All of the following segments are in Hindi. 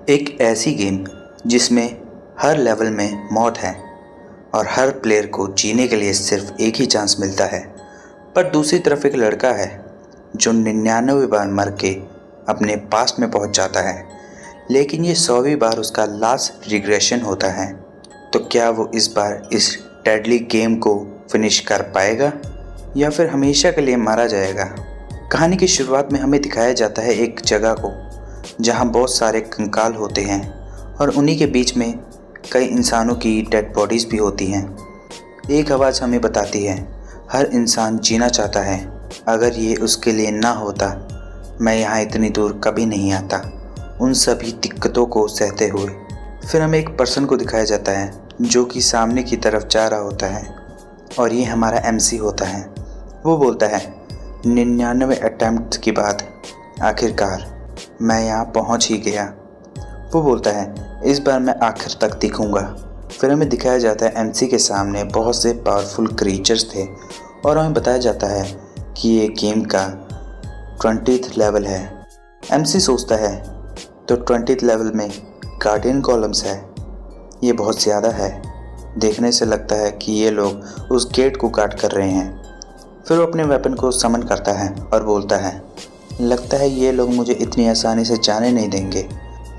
एक ऐसी गेम जिसमें हर लेवल में मौत है और हर प्लेयर को जीने के लिए सिर्फ एक ही चांस मिलता है। पर दूसरी तरफ एक लड़का है जो 99 बार मर के अपने पास्ट में पहुंच जाता है, लेकिन ये 100वीं बार उसका लास्ट रिग्रेशन होता है। तो क्या वो इस बार इस डेडली गेम को फिनिश कर पाएगा या फिर हमेशा के लिए मारा जाएगा? कहानी की शुरुआत में हमें दिखाया जाता है एक जगह को जहां बहुत सारे कंकाल होते हैं और उन्हीं के बीच में कई इंसानों की डेड बॉडीज़ भी होती हैं। एक आवाज़ हमें बताती है, हर इंसान जीना चाहता है, अगर ये उसके लिए ना होता मैं यहाँ इतनी दूर कभी नहीं आता। उन सभी दिक्कतों को सहते हुए फिर हमें एक पर्सन को दिखाया जाता है जो कि सामने की तरफ जा रहा होता है और ये हमारा एमसी होता है। वो बोलता है, 99 अटैम्प्ट के बाद आखिरकार मैं यहाँ पहुँच ही गया। वो बोलता है, इस बार मैं आखिर तक दिखूँगा। फिर हमें दिखाया जाता है एमसी के सामने बहुत से पावरफुल क्रीचर्स थे और हमें बताया जाता है कि ये गेम का 20th लेवल है। एमसी सोचता है तो 20th लेवल में गार्डियन कॉलम्स है, ये बहुत ज़्यादा है। देखने से लगता है कि ये लोग उस गेट को गार्ड कर रहे हैं। फिर वो अपने वेपन को समन करता है और बोलता है, लगता है ये लोग मुझे इतनी आसानी से जाने नहीं देंगे।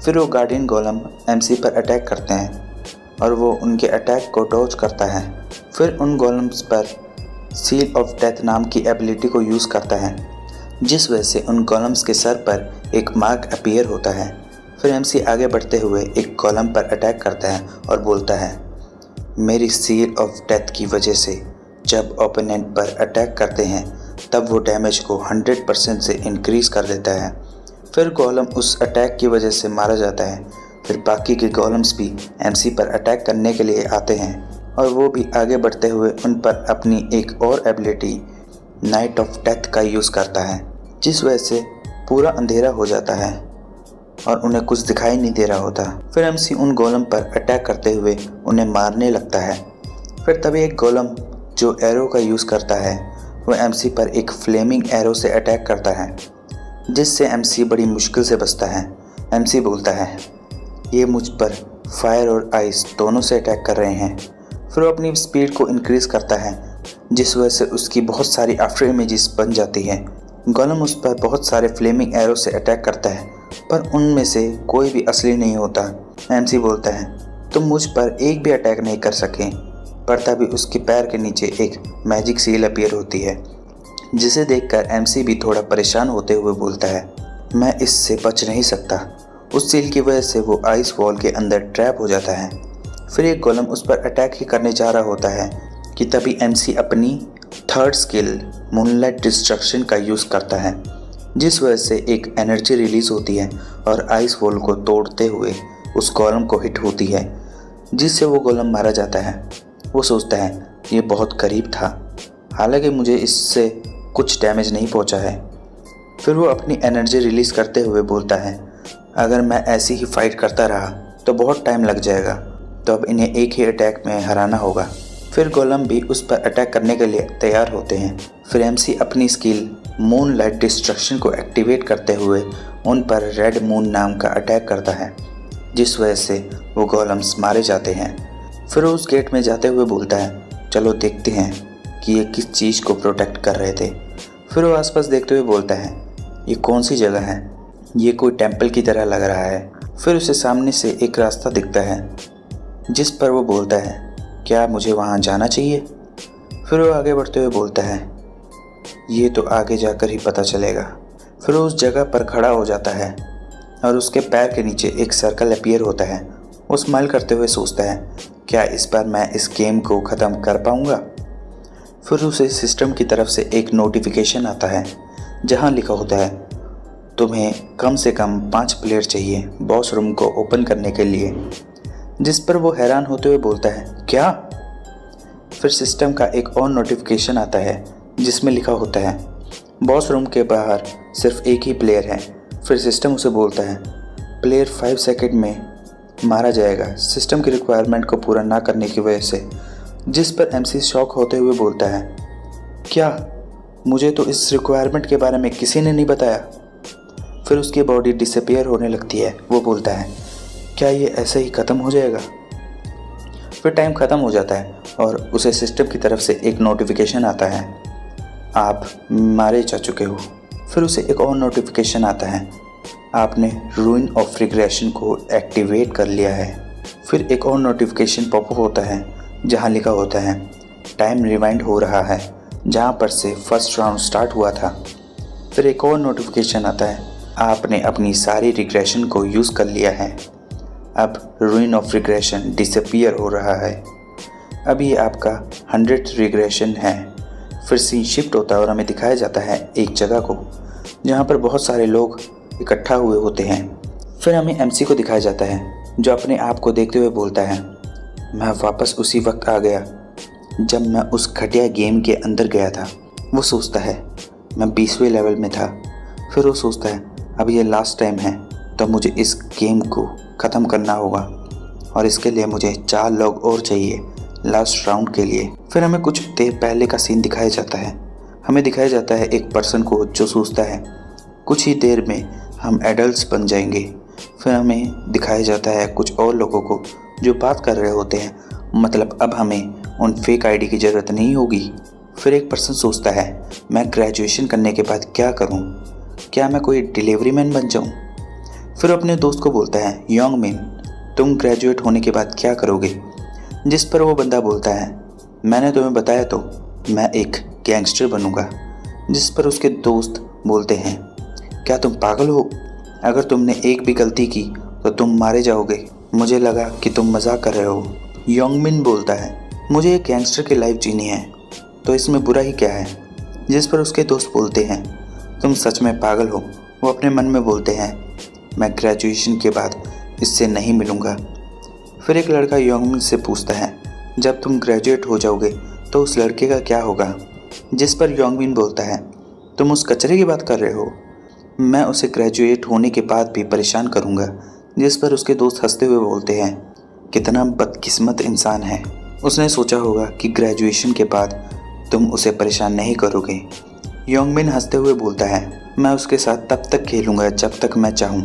फिर वो गार्डियन गोलम एमसी पर अटैक करते हैं और वो उनके अटैक को डॉज करता है। फिर उन गोलम्स पर सील ऑफ डेथ नाम की एबिलिटी को यूज़ करता है, जिस वजह से उन गोलम्स के सर पर एक मार्क अपीयर होता है। फिर एमसी आगे बढ़ते हुए एक गोलम पर अटैक करता है और बोलता है, मेरी सील ऑफ डेथ की वजह से जब ओपोनेंट पर अटैक करते हैं तब वो डैमेज को 100% से इंक्रीज़ कर देता है। फिर गोलम उस अटैक की वजह से मारा जाता है। फिर बाकी के गोलम्स भी एमसी पर अटैक करने के लिए आते हैं और वो भी आगे बढ़ते हुए उन पर अपनी एक और एबिलिटी नाइट ऑफ डेथ का यूज़ करता है, जिस वजह से पूरा अंधेरा हो जाता है और उन्हें कुछ दिखाई नहीं दे रहा होता। फिर एमसी उन गोलम पर अटैक करते हुए उन्हें मारने लगता है। फिर तभी एक गोलम जो एरो का यूज़ करता है वो एमसी पर एक फ्लेमिंग एरो से अटैक करता है, जिससे एमसी बड़ी मुश्किल से बचता है। एमसी बोलता है, ये मुझ पर फायर और आइस दोनों से अटैक कर रहे हैं। फिर वो अपनी स्पीड को इंक्रीज़ करता है, जिस वजह से उसकी बहुत सारी आफ्टर इमेजेस बन जाती हैं। गोलम उस पर बहुत सारे फ्लेमिंग एरो से अटैक करता है, पर उनमें से कोई भी असली नहीं होता। एमसी बोलता है, तुम मुझ पर एक भी अटैक नहीं कर सके। पर तभी उसके पैर के नीचे एक मैजिक सील अपीयर होती है, जिसे देखकर एमसी भी थोड़ा परेशान होते हुए बोलता है, मैं इससे बच नहीं सकता। उस सील की वजह से वो आइस वॉल के अंदर ट्रैप हो जाता है। फिर एक गोलम उस पर अटैक ही करने जा रहा होता है कि तभी एमसी अपनी थर्ड स्किल मूनलाइट डिस्ट्रक्शन का यूज़ करता है, जिस वजह से एक एनर्जी रिलीज़ होती है और आइस वॉल को तोड़ते हुए उस गोलम को हिट होती है, जिससे वो गोलम मारा जाता है। वो सोचता है, ये बहुत करीब था, हालांकि मुझे इससे कुछ डैमेज नहीं पहुंचा है। फिर वो अपनी एनर्जी रिलीज़ करते हुए बोलता है, अगर मैं ऐसी ही फाइट करता रहा तो बहुत टाइम लग जाएगा, तो अब इन्हें एक ही अटैक में हराना होगा। फिर गोलम भी उस पर अटैक करने के लिए तैयार होते हैं। फिर एमसी अपनी स्किल मून लाइट डिस्ट्रक्शन को एक्टिवेट करते हुए उन पर रेड मून नाम का अटैक करता है, जिस वजह से वो गोलम्स मारे जाते हैं। फिर वो उस गेट में जाते हुए बोलता है, चलो देखते हैं कि ये किस चीज़ को प्रोटेक्ट कर रहे थे। फिर वो आसपास देखते हुए बोलता है, ये कौन सी जगह है, ये कोई टेंपल की तरह लग रहा है। फिर उसे सामने से एक रास्ता दिखता है, जिस पर वो बोलता है, क्या मुझे वहाँ जाना चाहिए? फिर वो आगे बढ़ते हुए बोलता है, ये तो आगे जाकर ही पता चलेगा। फिर वो उस जगह पर खड़ा हो जाता है और उसके पैर के नीचे एक सर्कल अपीयर होता है। वो स्माइल करते हुए सोचता है, क्या इस बार मैं इस गेम को ख़त्म कर पाऊँगा? फिर उसे सिस्टम की तरफ से एक नोटिफिकेशन आता है, जहाँ लिखा होता है, तुम्हें कम से कम 5 प्लेयर चाहिए बॉस रूम को ओपन करने के लिए। जिस पर वो हैरान होते हुए बोलता है, क्या? फिर सिस्टम का एक और नोटिफिकेशन आता है, जिसमें लिखा होता है, बॉस रूम के बाहर सिर्फ एक ही प्लेयर है। फिर सिस्टम उसे बोलता है, प्लेयर 5 सेकंड में मारा जाएगा सिस्टम की रिक्वायरमेंट को पूरा ना करने की वजह से। जिस पर एमसी शॉक होते हुए बोलता है, क्या? मुझे तो इस रिक्वायरमेंट के बारे में किसी ने नहीं बताया। फिर उसकी बॉडी डिसअपीयर होने लगती है। वो बोलता है, क्या ये ऐसे ही ख़त्म हो जाएगा? फिर टाइम ख़त्म हो जाता है और उसे सिस्टम की तरफ से एक नोटिफिकेशन आता है, आप मारे जा चुके हो। फिर उसे एक और नोटिफिकेशन आता है, आपने रूइन ऑफ रिग्रेशन को एक्टिवेट कर लिया है। फिर एक और नोटिफिकेशन पॉपअप होता है जहां लिखा होता है, टाइम रिवाइंड हो रहा है जहां पर से फर्स्ट राउंड स्टार्ट हुआ था। फिर एक और नोटिफिकेशन आता है, आपने अपनी सारी रिग्रेशन को यूज़ कर लिया है, अब रूइन ऑफ रिग्रेशन डिसअपीयर हो रहा है। अब ये आपका 100th रिग्रेशन है। फिर सीन शिफ्ट होता है और हमें दिखाया जाता है एक जगह को जहाँ पर बहुत सारे लोग इकट्ठा हुए होते हैं। फिर हमें एमसी को दिखाया जाता है जो अपने आप को देखते हुए बोलता है, मैं वापस उसी वक्त आ गया जब मैं उस घटिया गेम के अंदर गया था। वो सोचता है मैं 20वें लेवल में था। फिर वो सोचता है अब ये लास्ट टाइम है तो मुझे इस गेम को ख़त्म करना होगा और इसके लिए मुझे 4 लोग और चाहिए लास्ट राउंड के लिए। फिर हमें कुछ देर पहले का सीन दिखाया जाता है। हमें दिखाया जाता है एक पर्सन को जो सोचता है कुछ ही देर में हम एडल्ट्स बन जाएंगे। फिर हमें दिखाया जाता है कुछ और लोगों को जो बात कर रहे होते हैं, मतलब अब हमें उन फेक आईडी की ज़रूरत नहीं होगी। फिर एक पर्सन सोचता है मैं ग्रेजुएशन करने के बाद क्या करूं? क्या मैं कोई डिलीवरी मैन बन जाऊं? फिर अपने दोस्त को बोलता है, यंग मैन तुम ग्रेजुएट होने के बाद क्या करोगे? जिस पर वो बंदा बोलता है, मैंने तुम्हें बताया तो मैं एक गैंगस्टर बनूंगा। जिस पर उसके दोस्त बोलते हैं, क्या तुम पागल हो? अगर तुमने एक भी गलती की तो तुम मारे जाओगे। मुझे लगा कि तुम मजाक कर रहे हो। योंगमिन बोलता है, मुझे एक गैंगस्टर की लाइफ जीनी है तो इसमें बुरा ही क्या है? जिस पर उसके दोस्त बोलते हैं, तुम सच में पागल हो। वो अपने मन में बोलते हैं, मैं ग्रेजुएशन के बाद इससे नहीं मिलूँगा। फिर एक लड़का योंगमिन से पूछता है, जब तुम ग्रेजुएट हो जाओगे तो उस लड़के का क्या होगा? जिस पर योंगमिन बोलता है, तुम उस कचरे की बात कर रहे हो, मैं उसे ग्रेजुएट होने के बाद भी परेशान करूँगा। जिस पर उसके दोस्त हंसते हुए बोलते हैं, कितना बदकिस्मत इंसान है, उसने सोचा होगा कि ग्रेजुएशन के बाद तुम उसे परेशान नहीं करोगे। योंगमिन हंसते हुए बोलता है, मैं उसके साथ तब तक खेलूँगा जब तक मैं चाहूँ।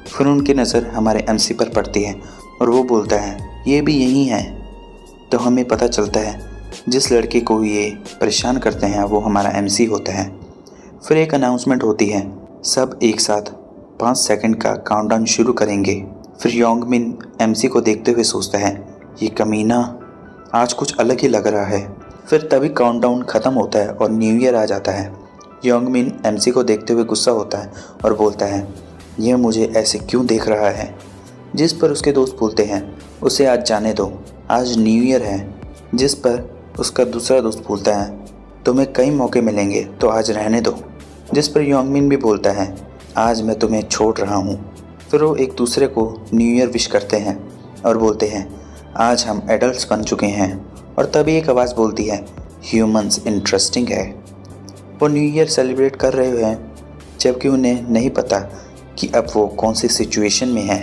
फिर उनकी नज़र हमारे एमसी पर पड़ती है और वो बोलता है, ये भी यही है। तो हमें पता चलता है जिस लड़के को ये परेशान करते हैं वो हमारा एमसी होता है। फिर एक अनाउंसमेंट होती है, सब एक साथ 5 सेकंड का काउंटडाउन शुरू करेंगे। फिर योंगमिन एमसी को देखते हुए सोचता है, ये कमीना आज कुछ अलग ही लग रहा है। फिर तभी काउंटडाउन ख़त्म होता है और न्यू ईयर आ जाता है। योंगमिन एमसी को देखते हुए गुस्सा होता है और बोलता है, यह मुझे ऐसे क्यों देख रहा है? जिस पर उसके दोस्त बोलते हैं, उसे आज जाने दो, आज न्यू ईयर है। जिस पर उसका दूसरा दोस्त बोलता है, तुम्हें कई मौके मिलेंगे तो आज रहने दो। जिस पर योंगमिन भी बोलता है, आज मैं तुम्हें छोड़ रहा हूँ। फिर वो एक दूसरे को न्यू ईयर विश करते हैं और बोलते हैं, आज हम एडल्ट्स बन चुके हैं। और तभी एक आवाज़ बोलती है, ह्यूमंस इंटरेस्टिंग है। वो न्यू ईयर सेलिब्रेट कर रहे हैं जबकि उन्हें नहीं पता कि अब वो कौन सी सिचुएशन में है।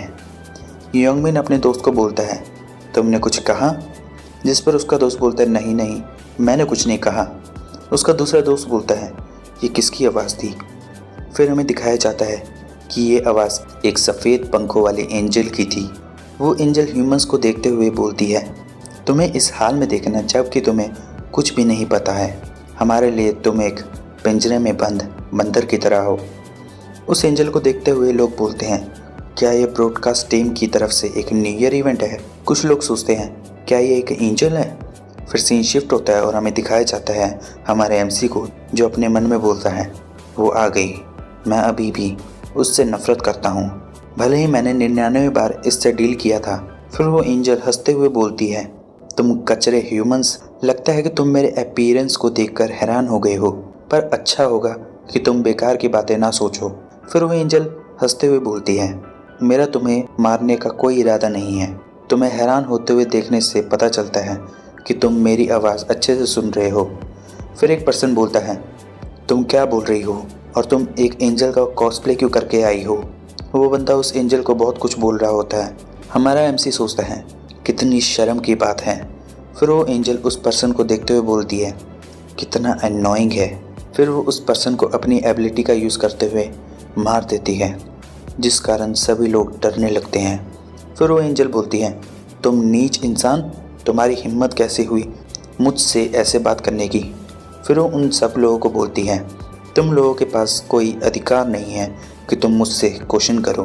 योंगमिन अपने दोस्त को बोलता है, तुमने कुछ कहा? जिस पर उसका दोस्त बोलता है, नहीं नहीं मैंने कुछ नहीं कहा। उसका दूसरा दोस्त बोलता है, ये किसकी आवाज़ थी? फिर हमें दिखाया जाता है कि ये आवाज़ एक सफ़ेद पंखों वाले एंजल की थी। वो एंजल ह्यूमंस को देखते हुए बोलती है, तुम्हें इस हाल में देखना जबकि तुम्हें कुछ भी नहीं पता है। हमारे लिए तुम एक पिंजरे में बंद बंदर की तरह हो। उस एंजल को देखते हुए लोग बोलते हैं, क्या ये ब्रॉडकास्ट टीम की तरफ से एक न्यू ईयर इवेंट है? कुछ लोग सोचते हैं, क्या ये एक एंजल है? फिर सीन शिफ्ट होता है और हमें दिखाया जाता है हमारे एमसी को जो अपने मन में बोलता है, वो आ गई, मैं अभी भी उससे नफ़रत करता हूँ, भले ही मैंने 99 बार इससे डील किया था। फिर वो एंजल हंसते हुए बोलती है, तुम कचरे ह्यूमंस, लगता है कि तुम मेरे अपीयरेंस को देखकर हैरान हो गए हो, पर अच्छा होगा कि तुम बेकार की बातें ना सोचो। फिर वो एंजल हंसते हुए बोलती है, मेरा तुम्हें मारने का कोई इरादा नहीं है। तुम्हें हैरान होते हुए देखने से पता चलता है कि तुम मेरी आवाज़ अच्छे से सुन रहे हो। फिर एक पर्सन बोलता है, तुम क्या बोल रही हो और तुम एक एंजल का कॉस्प्ले क्यों करके आई हो? वो बंदा उस एंजल को बहुत कुछ बोल रहा होता है। हमारा एमसी सोचता है, कितनी शर्म की बात है। फिर वो एंजल उस पर्सन को देखते हुए बोलती है, कितना अननोइंग है। फिर वो उस पर्सन को अपनी एबिलिटी का यूज़ करते हुए मार देती है, जिस कारण सभी लोग डरने लगते हैं। फिर वो एंजल बोलती है, तुम नीच इंसान, तुम्हारी हिम्मत कैसे हुई मुझसे ऐसे बात करने की। फिर वो उन सब लोगों को बोलती है, तुम लोगों के पास कोई अधिकार नहीं है कि तुम मुझसे क्वेश्चन करो।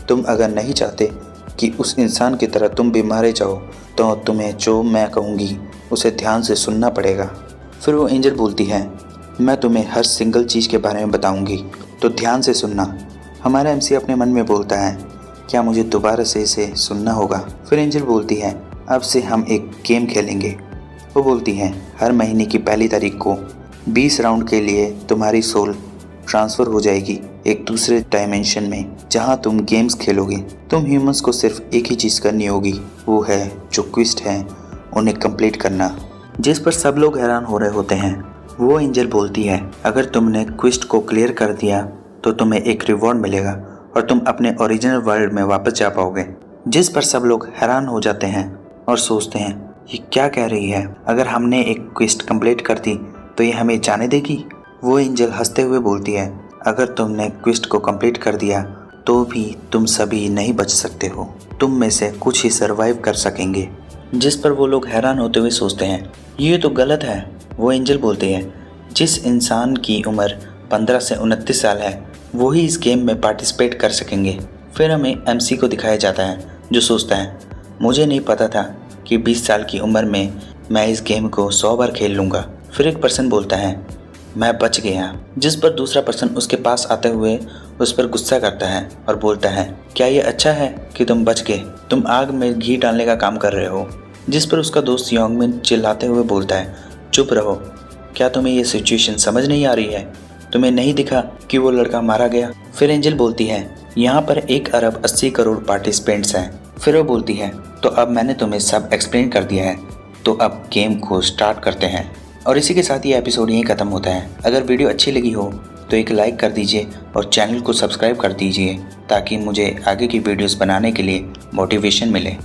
तुम अगर नहीं चाहते कि उस इंसान की तरह तुम भी मारे जाओ तो तुम्हें जो मैं कहूँगी उसे ध्यान से सुनना पड़ेगा। फिर वो एंजल बोलती है, मैं तुम्हें हर सिंगल चीज़ के बारे में बताऊँगी, तो ध्यान से सुनना। हमारा एमसी अपने मन में बोलता है, क्या मुझे दोबारा से इसे सुनना होगा। फिर एंजल बोलती है, अब से हम एक गेम खेलेंगे। वो बोलती है, हर महीने की पहली तारीख को 20 राउंड के लिए तुम्हारी सोल ट्रांसफ़र हो जाएगी एक दूसरे डायमेंशन में जहां तुम गेम्स खेलोगे। तुम ह्यूमंस को सिर्फ एक ही चीज़ करनी होगी, वो है जो क्विस्ट है उन्हें कंप्लीट करना। जिस पर सब लोग हैरान हो रहे होते हैं। वो एंजल बोलती है, अगर तुमने क्विस्ट को क्लियर कर दिया तो तुम्हें एक रिवॉर्ड मिलेगा और तुम अपने ओरिजिनल वर्ल्ड में वापस जा पाओगे। जिस पर सब लोग हैरान हो जाते हैं और सोचते हैं, ये क्या कह रही है, अगर हमने एक क्विस्ट कंप्लीट कर दी तो ये हमें जाने देगी। वो एंजल हंसते हुए बोलती है, अगर तुमने क्विस्ट को कंप्लीट कर दिया तो भी तुम सभी नहीं बच सकते हो, तुम में से कुछ ही सरवाइव कर सकेंगे। जिस पर वो लोग हैरान होते हुए सोचते हैं, ये तो गलत है। वो एंजल बोलते हैं, जिस इंसान की उम्र 15 से 29 साल है वो ही इस गेम में पार्टिसिपेट कर सकेंगे। फिर हमें एमसी को दिखाया जाता है जो सोचता है, मुझे नहीं पता था कि 20 साल की उम्र में मैं इस गेम को 100 बार खेल लूँगा। फिर एक पर्सन बोलता है, मैं बच गया। जिस पर दूसरा पर्सन उसके पास आते हुए उस पर गुस्सा करता है और बोलता है, क्या ये अच्छा है कि तुम बच गए, तुम आग में घी डालने का काम कर रहे हो। जिस पर उसका दोस्त योंगमिन चिल्लाते हुए बोलता है, चुप रहो, क्या तुम्हें ये सिचुएशन समझ नहीं आ रही है, तुम्हें नहीं दिखा कि वो लड़का मारा गया। फिर एंजल बोलती है, यहाँ पर 1 अरब 80 करोड़ पार्टिसिपेंट्स हैं। फिर वो बोलती है, तो अब मैंने तुम्हें सब एक्सप्लेन कर दिया है, तो अब गेम को स्टार्ट करते हैं। और इसी के साथ ये एपिसोड यहीं ख़त्म होता है। अगर वीडियो अच्छी लगी हो तो एक लाइक कर दीजिए और चैनल को सब्सक्राइब कर दीजिए ताकि मुझे आगे की वीडियोस बनाने के लिए मोटिवेशन मिले।